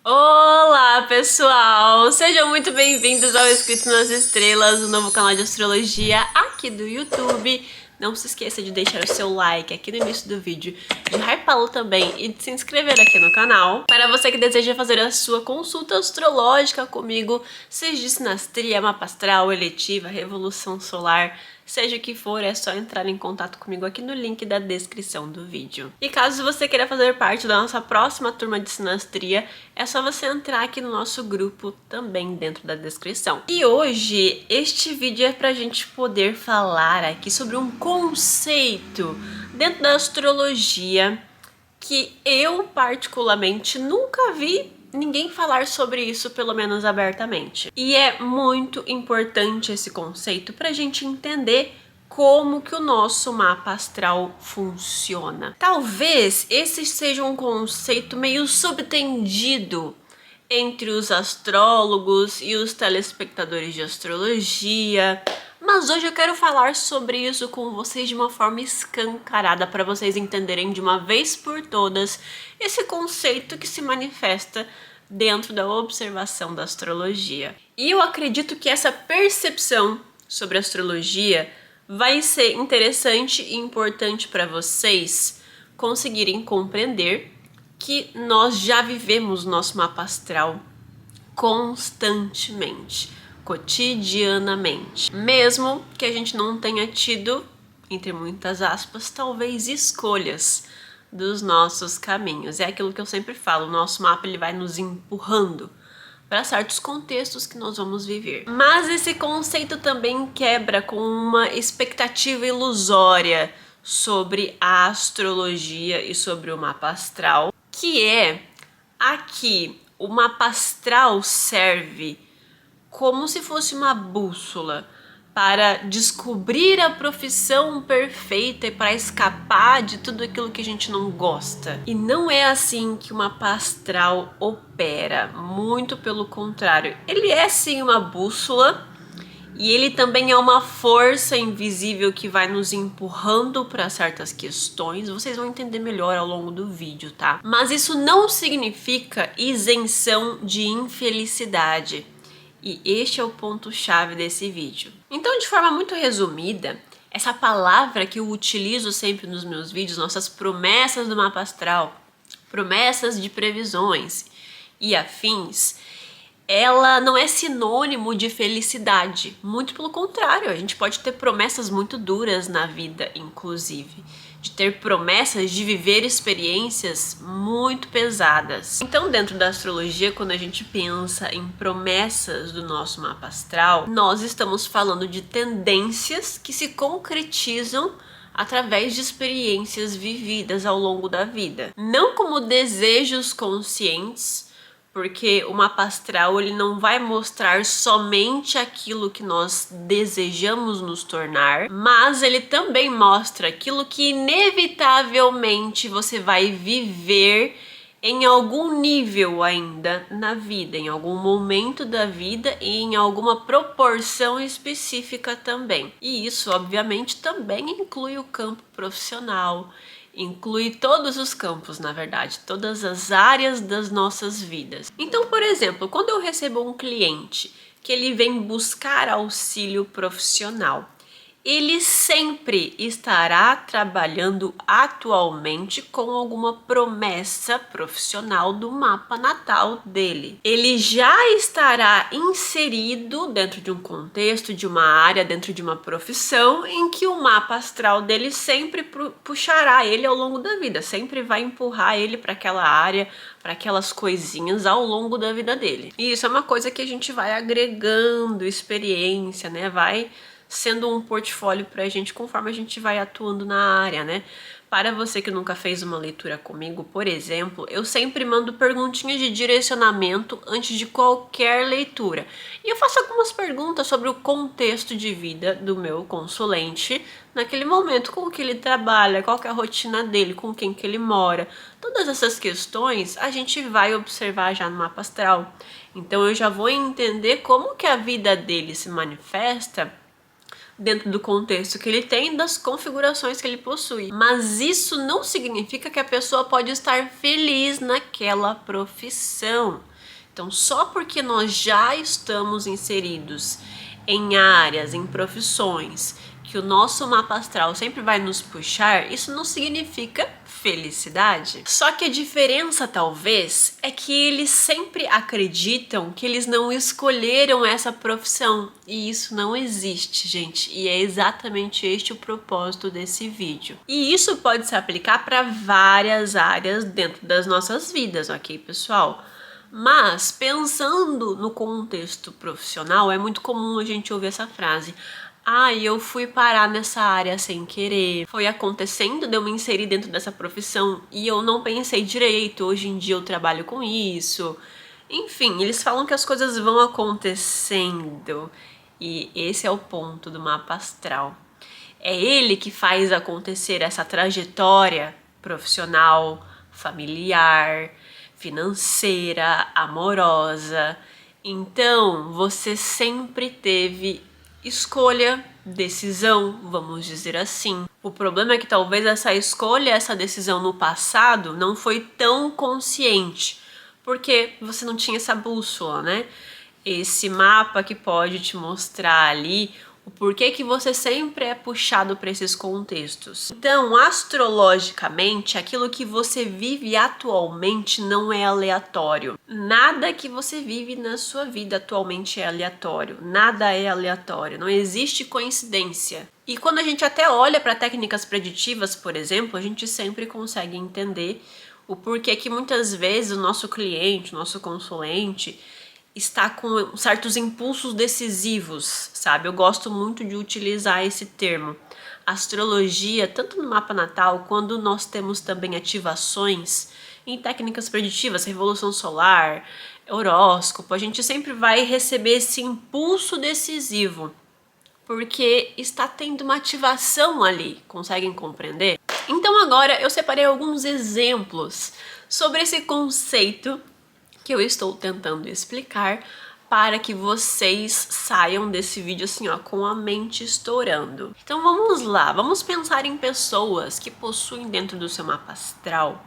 Olá, pessoal! Sejam muito bem-vindos ao Escrito nas Estrelas, o novo canal de astrologia aqui do YouTube. Não se esqueça de deixar o seu like aqui no início do vídeo, de hypá-lo também e de se inscrever aqui no canal. Para você que deseja fazer a sua consulta astrológica comigo, seja de sinastria, mapa astral, eletiva, revolução solar, seja o que for, é só entrar em contato comigo aqui no link da descrição do vídeo. E caso você queira fazer parte da nossa próxima turma de sinastria, é só você entrar aqui no nosso grupo também dentro da descrição. E hoje, este vídeo é pra gente poder falar aqui sobre um conceito dentro da astrologia que eu particularmente nunca vi ninguém falar sobre isso, pelo menos abertamente. E é muito importante esse conceito para a gente entender como que o nosso mapa astral funciona. Talvez esse seja um conceito meio subtendido entre os astrólogos e os telespectadores de astrologia, mas hoje eu quero falar sobre isso com vocês de uma forma escancarada para vocês entenderem de uma vez por todas esse conceito que se manifesta dentro da observação da astrologia. E eu acredito que essa percepção sobre a astrologia vai ser interessante e importante para vocês conseguirem compreender que nós já vivemos nosso mapa astral constantemente, cotidianamente. Mesmo que a gente não tenha tido, entre muitas aspas, talvez escolhas dos nossos caminhos. É aquilo que eu sempre falo, o nosso mapa ele vai nos empurrando para certos contextos que nós vamos viver. Mas esse conceito também quebra com uma expectativa ilusória sobre a astrologia e sobre o mapa astral, que é aqui o mapa astral serve como se fosse uma bússola para descobrir a profissão perfeita e para escapar de tudo aquilo que a gente não gosta. E não é assim que o mapa astral opera, muito pelo contrário. Ele é sim uma bússola, e ele também é uma força invisível que vai nos empurrando para certas questões. Vocês vão entender melhor ao longo do vídeo, tá? Mas isso não significa isenção de infelicidade. E este é o ponto-chave desse vídeo. Então, de forma muito resumida, essa palavra que eu utilizo sempre nos meus vídeos, nossas promessas do mapa astral, promessas de previsões e afins, ela não é sinônimo de felicidade, muito pelo contrário, a gente pode ter promessas muito duras na vida, inclusive, de ter promessas de viver experiências muito pesadas. Então, dentro da astrologia, quando a gente pensa em promessas do nosso mapa astral, nós estamos falando de tendências que se concretizam através de experiências vividas ao longo da vida, não como desejos conscientes, porque o mapa astral ele não vai mostrar somente aquilo que nós desejamos nos tornar, mas ele também mostra aquilo que inevitavelmente você vai viver em algum nível ainda na vida, em algum momento da vida e em alguma proporção específica também. E isso, obviamente, também inclui o campo profissional, inclui todos os campos, na verdade, todas as áreas das nossas vidas. Então, por exemplo, quando eu recebo um cliente que ele vem buscar auxílio profissional, ele sempre estará trabalhando atualmente com alguma promessa profissional do mapa natal dele. Ele já estará inserido dentro de um contexto, de uma área, dentro de uma profissão em que o mapa astral dele sempre puxará ele ao longo da vida, sempre vai empurrar ele para aquela área, para aquelas coisinhas ao longo da vida dele. E isso é uma coisa que a gente vai agregando experiência, né? Vai sendo um portfólio pra gente conforme a gente vai atuando na área, né? Para você que nunca fez uma leitura comigo, por exemplo, eu sempre mando perguntinhas de direcionamento antes de qualquer leitura. E eu faço algumas perguntas sobre o contexto de vida do meu consulente naquele momento, com o que ele trabalha, qual que é a rotina dele, com quem que ele mora. Todas essas questões a gente vai observar já no mapa astral. Então eu já vou entender como que a vida dele se manifesta dentro do contexto que ele tem, das configurações que ele possui. Mas isso não significa que a pessoa pode estar feliz naquela profissão. Então, só porque nós já estamos inseridos em áreas, em profissões que o nosso mapa astral sempre vai nos puxar, isso não significa felicidade. Só que a diferença, talvez, é que eles sempre acreditam que eles não escolheram essa profissão. E isso não existe, gente. E é exatamente este o propósito desse vídeo. E isso pode se aplicar para várias áreas dentro das nossas vidas, ok, pessoal? Mas, pensando no contexto profissional, é muito comum a gente ouvir essa frase: ah, eu fui parar nessa área sem querer. Foi acontecendo de eu me inserir dentro dessa profissão e eu não pensei direito. Hoje em dia eu trabalho com isso. Enfim, eles falam que as coisas vão acontecendo. E esse é o ponto do mapa astral. É ele que faz acontecer essa trajetória profissional, familiar, financeira, amorosa. Então, você sempre teve escolha, decisão, vamos dizer assim. O problema é que talvez essa escolha, essa decisão no passado não foi tão consciente, porque você não tinha essa bússola, né? Esse mapa que pode te mostrar ali o porquê que você sempre é puxado para esses contextos. Então, astrologicamente, aquilo que você vive atualmente não é aleatório. Nada que você vive na sua vida atualmente é aleatório. Nada é aleatório. Não existe coincidência. E quando a gente até olha para técnicas preditivas, por exemplo, a gente sempre consegue entender o porquê que muitas vezes o nosso cliente, o nosso consulente, está com certos impulsos decisivos, sabe? Eu gosto muito de utilizar esse termo. Astrologia, tanto no mapa natal, quando nós temos também ativações em técnicas preditivas, revolução solar, horóscopo, a gente sempre vai receber esse impulso decisivo, porque está tendo uma ativação ali, conseguem compreender? Então agora eu separei alguns exemplos sobre esse conceito que eu estou tentando explicar para que vocês saiam desse vídeo assim, ó, com a mente estourando. Então vamos lá, vamos pensar em pessoas que possuem dentro do seu mapa astral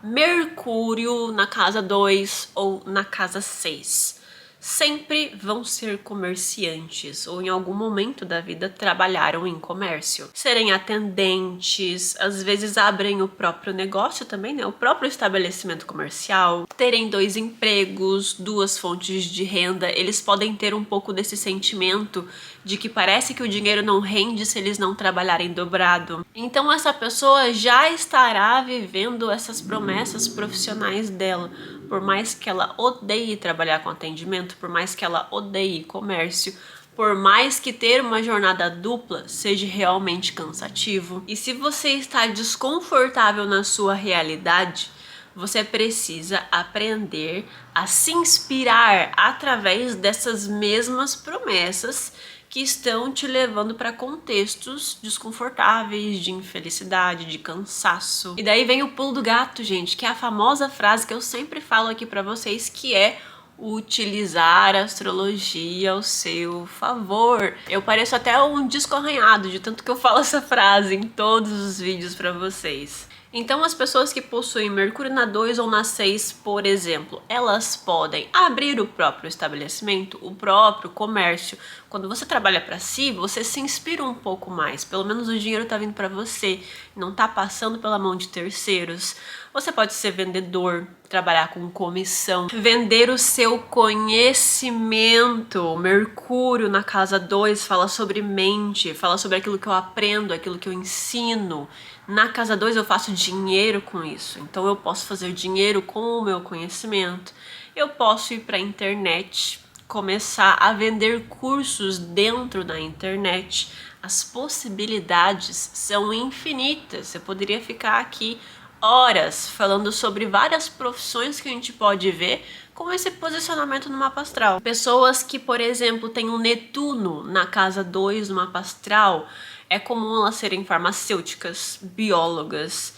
Mercúrio na casa 2 ou na casa 6. Sempre vão ser comerciantes ou em algum momento da vida trabalharam em comércio. Serem atendentes, às vezes abrem o próprio negócio também, né? O próprio estabelecimento comercial. Terem 2 empregos, 2 fontes de renda. Eles podem ter um pouco desse sentimento de que parece que o dinheiro não rende se eles não trabalharem dobrado. Então essa pessoa já estará vivendo essas promessas profissionais dela. Por mais que ela odeie trabalhar com atendimento, por mais que ela odeie comércio, por mais que ter uma jornada dupla seja realmente cansativo. E se você está desconfortável na sua realidade, você precisa aprender a se inspirar através dessas mesmas promessas que estão te levando para contextos desconfortáveis, de infelicidade, de cansaço. E daí vem o pulo do gato, gente, que é a famosa frase que eu sempre falo aqui para vocês, que é utilizar a astrologia ao seu favor. Eu pareço até um disco arranhado de tanto que eu falo essa frase em todos os vídeos para vocês. Então as pessoas que possuem Mercúrio na 2 ou na 6, por exemplo, elas podem abrir o próprio estabelecimento, o próprio comércio. Quando você trabalha para si, você se inspira um pouco mais. Pelo menos o dinheiro tá vindo para você, não tá passando pela mão de terceiros. Você pode ser vendedor, trabalhar com comissão, vender o seu conhecimento. Mercúrio na casa 2 fala sobre mente, fala sobre aquilo que eu aprendo, aquilo que eu ensino. Na casa 2 eu faço dinheiro com isso, então eu posso fazer dinheiro com o meu conhecimento. Eu posso ir para a internet, começar a vender cursos dentro da internet. As possibilidades são infinitas. Você poderia ficar aqui horas falando sobre várias profissões que a gente pode ver com esse posicionamento no mapa astral. Pessoas que, por exemplo, têm um Netuno na casa 2 no mapa astral, é comum elas serem farmacêuticas, biólogas,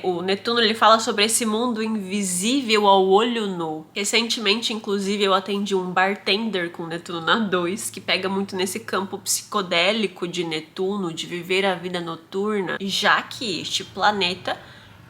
O Netuno, ele fala sobre esse mundo invisível ao olho nu. Recentemente, inclusive, eu atendi um bartender com Netuno na 2, que pega muito nesse campo psicodélico de Netuno, de viver a vida noturna, já que este planeta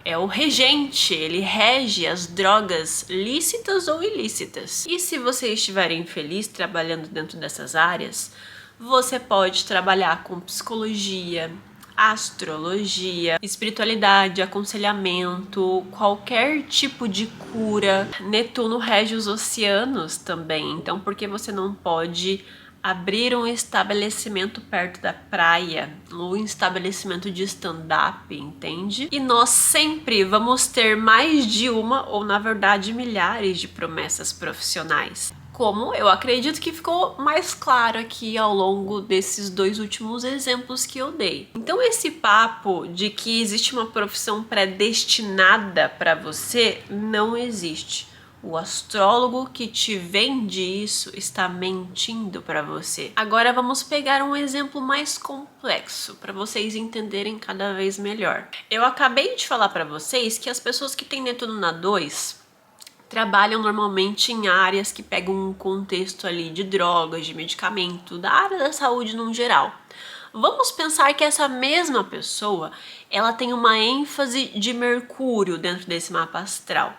é o regente, ele rege as drogas lícitas ou ilícitas. E se você estiver infeliz trabalhando dentro dessas áreas, você pode trabalhar com psicologia, astrologia, espiritualidade, aconselhamento, qualquer tipo de cura. Netuno rege os oceanos também, então por que você não pode abrir um estabelecimento perto da praia, um estabelecimento de stand-up, entende? E nós sempre vamos ter mais de uma, ou na verdade milhares de promessas profissionais. Como eu acredito que ficou mais claro aqui ao longo desses 2 últimos exemplos que eu dei. Então esse papo de que existe uma profissão predestinada para você não existe. O astrólogo que te vende isso está mentindo para você. Agora vamos pegar um exemplo mais complexo para vocês entenderem cada vez melhor. Eu acabei de falar para vocês que as pessoas que têm Netuno na 2 trabalham normalmente em áreas que pegam um contexto ali de drogas, de medicamento, da área da saúde no geral. Vamos pensar que essa mesma pessoa, ela tem uma ênfase de Mercúrio dentro desse mapa astral.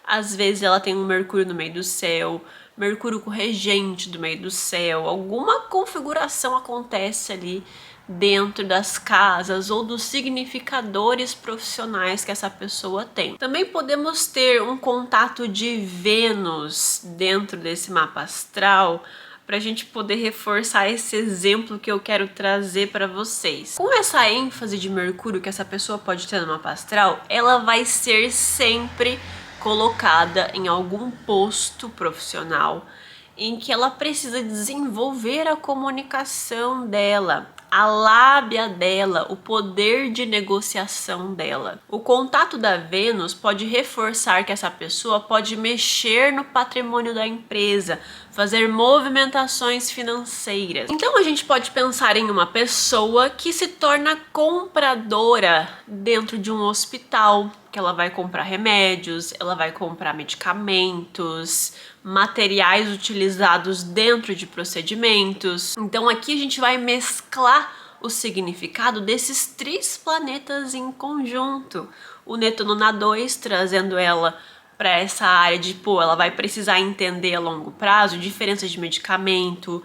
Às vezes ela tem um Mercúrio no meio do céu, Mercúrio com regente do meio do céu, alguma configuração acontece ali dentro das casas ou dos significadores profissionais que essa pessoa tem. Também podemos ter um contato de Vênus dentro desse mapa astral, para a gente poder reforçar esse exemplo que eu quero trazer para vocês. Com essa ênfase de Mercúrio que essa pessoa pode ter no mapa astral, ela vai ser sempre colocada em algum posto profissional em que ela precisa desenvolver a comunicação dela, a lábia dela, o poder de negociação dela. O contato da Vênus pode reforçar que essa pessoa pode mexer no patrimônio da empresa, fazer movimentações financeiras. Então a gente pode pensar em uma pessoa que se torna compradora dentro de um hospital, que ela vai comprar remédios, ela vai comprar medicamentos, materiais utilizados dentro de procedimentos. Então aqui a gente vai mesclar o significado desses 3 planetas em conjunto. O Netuno na 2, trazendo ela para essa área de, ela vai precisar entender a longo prazo diferenças de medicamento,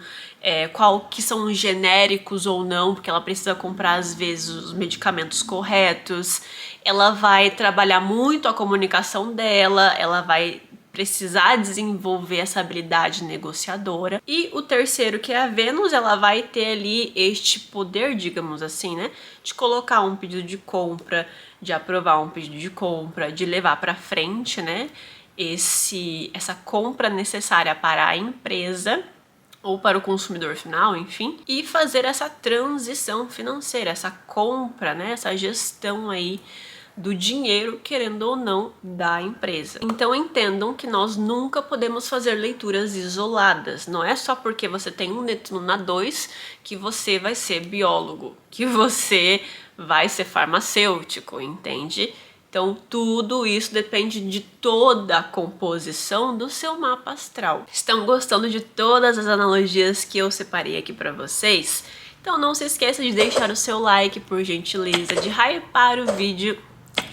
qual que são os genéricos ou não, porque ela precisa comprar às vezes os medicamentos corretos. Ela vai trabalhar muito a comunicação dela, ela vai precisar desenvolver essa habilidade negociadora. E o terceiro, que é a Vênus, ela vai ter ali este poder, digamos assim, né, de colocar um pedido de compra, de aprovar um pedido de compra, de levar para frente, né, essa compra necessária para a empresa ou para o consumidor final, enfim, e fazer essa transição financeira, essa compra, né, essa gestão aí do dinheiro, querendo ou não, da empresa. Então entendam que nós nunca podemos fazer leituras isoladas. Não é só porque você tem um Netuno na 2 que você vai ser biólogo, que você vai ser farmacêutico, entende? Então tudo isso depende de toda a composição do seu mapa astral. Estão gostando de todas as analogias que eu separei aqui para vocês? Então não se esqueça de deixar o seu like, por gentileza, de hypar o vídeo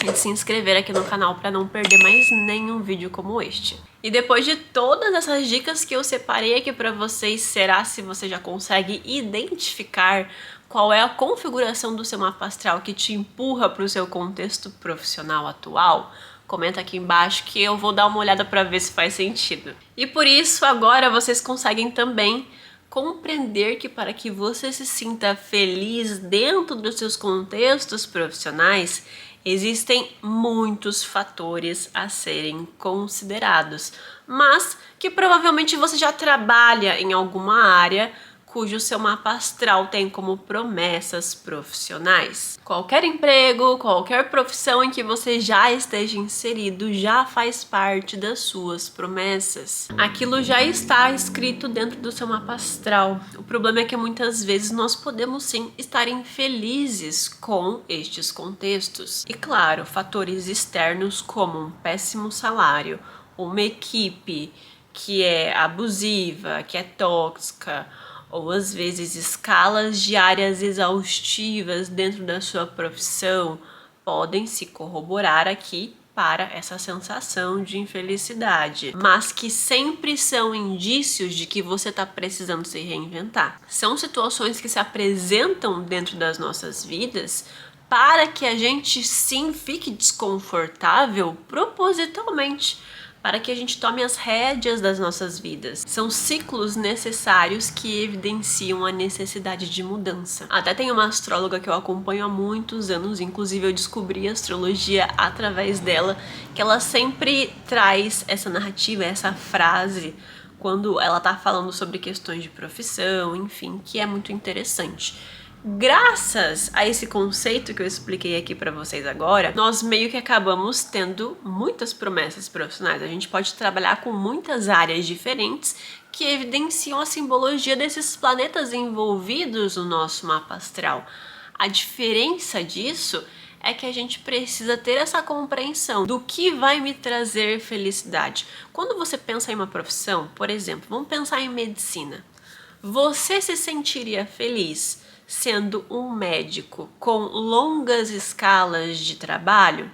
e de se inscrever aqui no canal para não perder mais nenhum vídeo como este. E depois de todas essas dicas que eu separei aqui para vocês, será se você já consegue identificar qual é a configuração do seu mapa astral que te empurra para o seu contexto profissional atual? Comenta aqui embaixo que eu vou dar uma olhada para ver se faz sentido. E por isso agora vocês conseguem também compreender que para que você se sinta feliz dentro dos seus contextos profissionais, existem muitos fatores a serem considerados, mas que provavelmente você já trabalha em alguma área cujo seu mapa astral tem como promessas profissionais. Qualquer emprego, qualquer profissão em que você já esteja inserido já faz parte das suas promessas. Aquilo já está escrito dentro do seu mapa astral. O problema é que muitas vezes nós podemos sim estar infelizes com estes contextos. E claro, fatores externos como um péssimo salário, uma equipe que é abusiva, que é tóxica, ou às vezes escalas diárias exaustivas dentro da sua profissão podem se corroborar aqui para essa sensação de infelicidade, mas que sempre são indícios de que você está precisando se reinventar. São situações que se apresentam dentro das nossas vidas para que a gente sim fique desconfortável propositalmente, para que a gente tome as rédeas das nossas vidas. São ciclos necessários que evidenciam a necessidade de mudança. Até tem uma astróloga que eu acompanho há muitos anos, inclusive eu descobri a astrologia através dela, que ela sempre traz essa narrativa, essa frase, quando ela tá falando sobre questões de profissão, enfim, que é muito interessante. Graças a esse conceito que eu expliquei aqui para vocês agora, nós meio que acabamos tendo muitas promessas profissionais. A gente pode trabalhar com muitas áreas diferentes que evidenciam a simbologia desses planetas envolvidos no nosso mapa astral. A diferença disso é que a gente precisa ter essa compreensão do que vai me trazer felicidade. Quando você pensa em uma profissão, por exemplo, vamos pensar em medicina. Você se sentiria feliz sendo um médico com longas escalas de trabalho?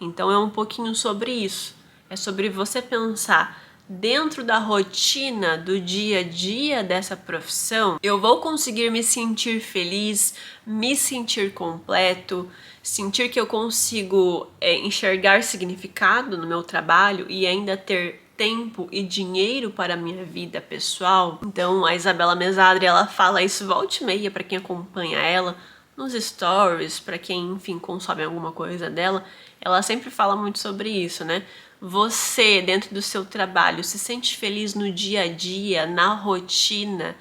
Então é um pouquinho sobre isso. É sobre você pensar dentro da rotina do dia a dia dessa profissão, eu vou conseguir me sentir feliz, me sentir completo, sentir que eu consigo enxergar significado no meu trabalho e ainda ter tempo e dinheiro para a minha vida pessoal. Então a Isabela Mesadri, ela fala isso volta e meia para quem acompanha ela nos stories, para quem, enfim, consome alguma coisa dela. Ela sempre fala muito sobre isso, né? Você, dentro do seu trabalho, se sente feliz no dia a dia, na rotina,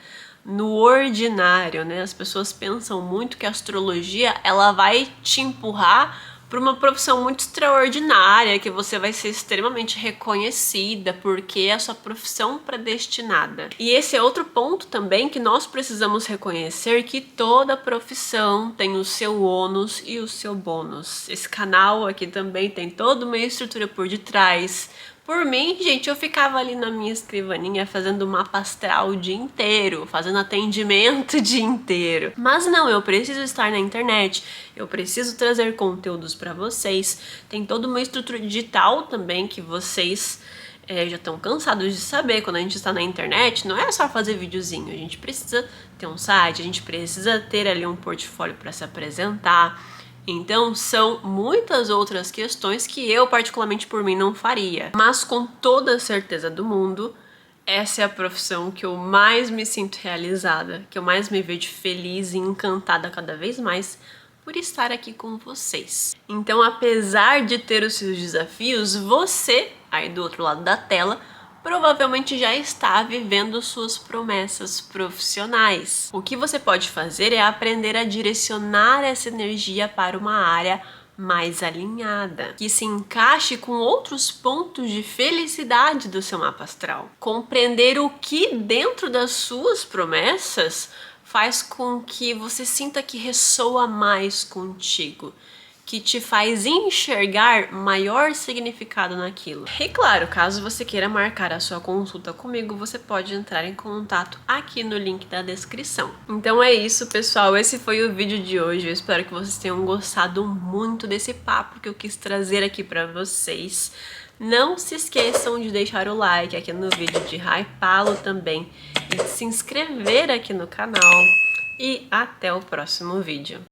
no ordinário, né? As pessoas pensam muito que a astrologia, ela vai te empurrar para uma profissão muito extraordinária, que você vai ser extremamente reconhecida porque é a sua profissão predestinada. E esse é outro ponto também que nós precisamos reconhecer, que toda profissão tem o seu ônus e o seu bônus. Esse canal aqui também tem toda uma estrutura por detrás. Por mim, gente, eu ficava ali na minha escrivaninha fazendo mapa astral o dia inteiro, fazendo atendimento o dia inteiro. Mas não, eu preciso estar na internet, eu preciso trazer conteúdos para vocês. Tem toda uma estrutura digital também que vocês já estão cansados de saber. Quando a gente está na internet, não é só fazer videozinho, a gente precisa ter um site, a gente precisa ter ali um portfólio para se apresentar. Então são muitas outras questões que eu, particularmente por mim, não faria. Mas com toda a certeza do mundo, essa é a profissão que eu mais me sinto realizada, que eu mais me vejo feliz e encantada cada vez mais por estar aqui com vocês. Então, apesar de ter os seus desafios, você, aí do outro lado da tela, provavelmente já está vivendo suas promessas profissionais. O que você pode fazer é aprender a direcionar essa energia para uma área mais alinhada, que se encaixe com outros pontos de felicidade do seu mapa astral. Compreender o que dentro das suas promessas faz com que você sinta que ressoa mais contigo, que te faz enxergar maior significado naquilo. E claro, caso você queira marcar a sua consulta comigo, você pode entrar em contato aqui no link da descrição. Então é isso, pessoal, esse foi o vídeo de hoje. Eu espero que vocês tenham gostado muito desse papo que eu quis trazer aqui pra vocês. Não se esqueçam de deixar o like aqui no vídeo, de hypá-lo também e de se inscrever aqui no canal. E até o próximo vídeo.